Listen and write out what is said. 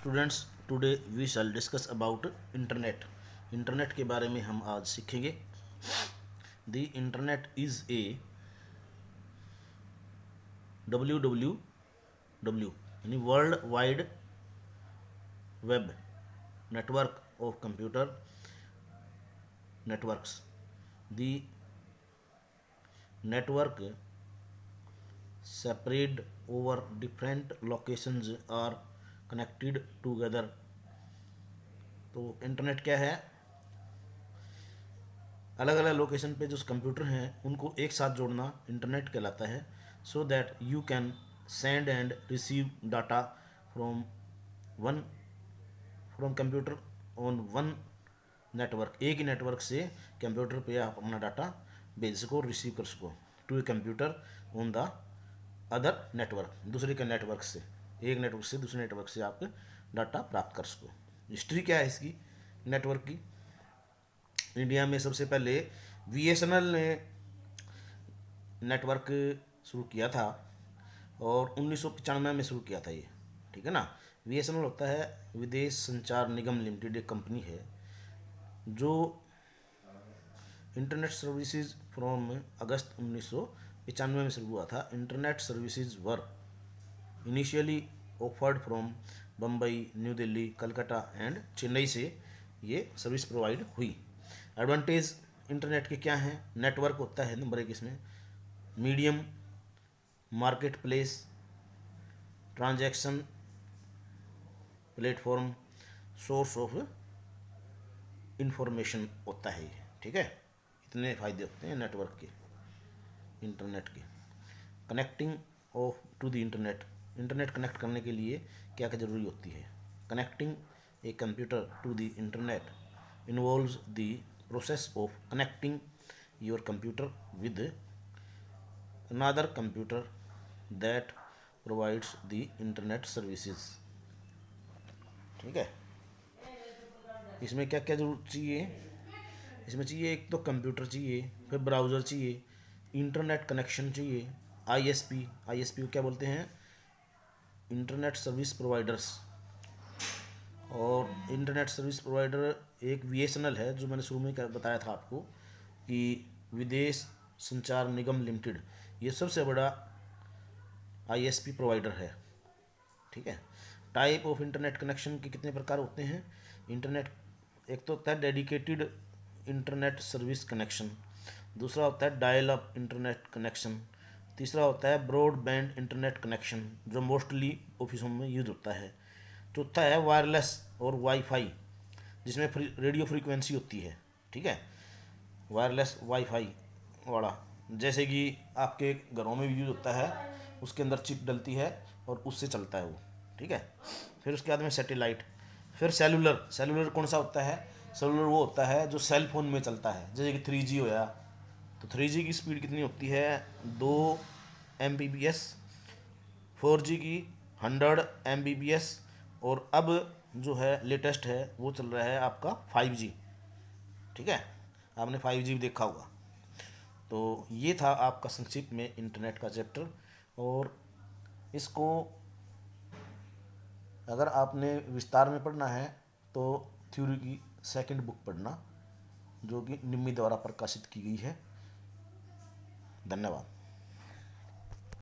Students, today we shall discuss about internet. Internet के बारे में हम आज सीखेंगे। The internet is a WWW यानी world wide web network of computer networks. The network separate over different locations are connected together। तो internet क्या है? अलग अलग लोकेशन पे जो कंप्यूटर हैं उनको एक साथ जोड़ना इंटरनेट कहलाता है। So that you can send and receive data from one from computer on one network. एक ही नेटवर्क से कंप्यूटर पे आप अपना डाटा भेज सको, रिसीव कर सको to a computer on the other network. दूसरे के नेटवर्क से, एक नेटवर्क से दूसरे नेटवर्क से आप डाटा प्राप्त कर सको। हिस्ट्री क्या है इसकी नेटवर्क की? इंडिया में सबसे पहले BSNL ने नेटवर्क शुरू किया था और 1995 में शुरू किया था ये, ठीक है ना। BSNL होता है विदेश संचार निगम लिमिटेड, एक कंपनी है जो इंटरनेट सर्विसेज फ्रॉम अगस्त 1995 में शुरू हुआ था। Internet services were initially offered from Bombay, new Delhi, Calcutta and Chennai से ये सर्विस प्रोवाइड हुई। एडवांटेज इंटरनेट के क्या हैं? नेटवर्क होता है नंबर 1 इसमें, medium, market place, transaction platform, source of information होता है ये, ठीक है। इतने फ़ायदे होते हैं नेटवर्क के, इंटरनेट के। Connecting of to the internet, internet connect करने के लिए क्या क्या ज़रूरी होती है? Connecting a computer to the internet involves the process of connecting your computer with another computer that provides the internet services, ठीक है। इसमें क्या क्या जरूर चाहिए? इसमें चाहिए एक तो कंप्यूटर चाहिए, फिर ब्राउज़र चाहिए, इंटरनेट कनेक्शन चाहिए, ISP को क्या बोलते हैं? Internet service providers. और इंटरनेट सर्विस प्रोवाइडर एक BSNL है, जो मैंने शुरू में बताया था आपको कि विदेश संचार निगम लिमिटेड, ये सबसे बड़ा ISP प्रोवाइडर है, ठीक है। टाइप ऑफ इंटरनेट कनेक्शन के कितने प्रकार होते हैं? इंटरनेट एक तो होता है डेडिकेटेड इंटरनेट सर्विस कनेक्शन, दूसरा होता है डायल अप इंटरनेट कनेक्शन, तीसरा होता है ब्रॉडबैंड इंटरनेट कनेक्शन जो मोस्टली ऑफिसों में यूज होता है, चौथा है वायरलेस और वाईफाई जिसमें रेडियो फ्रीक्वेंसी होती है, ठीक है। वायरलेस वाईफाई वाला जैसे कि आपके घरों में भी यूज होता है, उसके अंदर चिप डलती है और उससे चलता है वो, ठीक है। फिर उसके बाद में सैटेलाइट, फिर सेलुलर कौन सा होता है? सेलुलर वो होता है जो सेल फोन में चलता है, जैसे कि 3G होया, तो 3G की स्पीड कितनी होती है? 2 Mbps, 4G की 100 Mbps, और अब जो है लेटेस्ट है वो चल रहा है आपका 5G, ठीक है। आपने 5G भी देखा होगा। तो ये था आपका संक्षिप्त में इंटरनेट का चैप्टर। और इसको अगर आपने विस्तार में पढ़ना है तो थ्योरी की सेकंड बुक पढ़ना, जो कि निम्मी द्वारा प्रकाशित की गई है। धन्यवाद।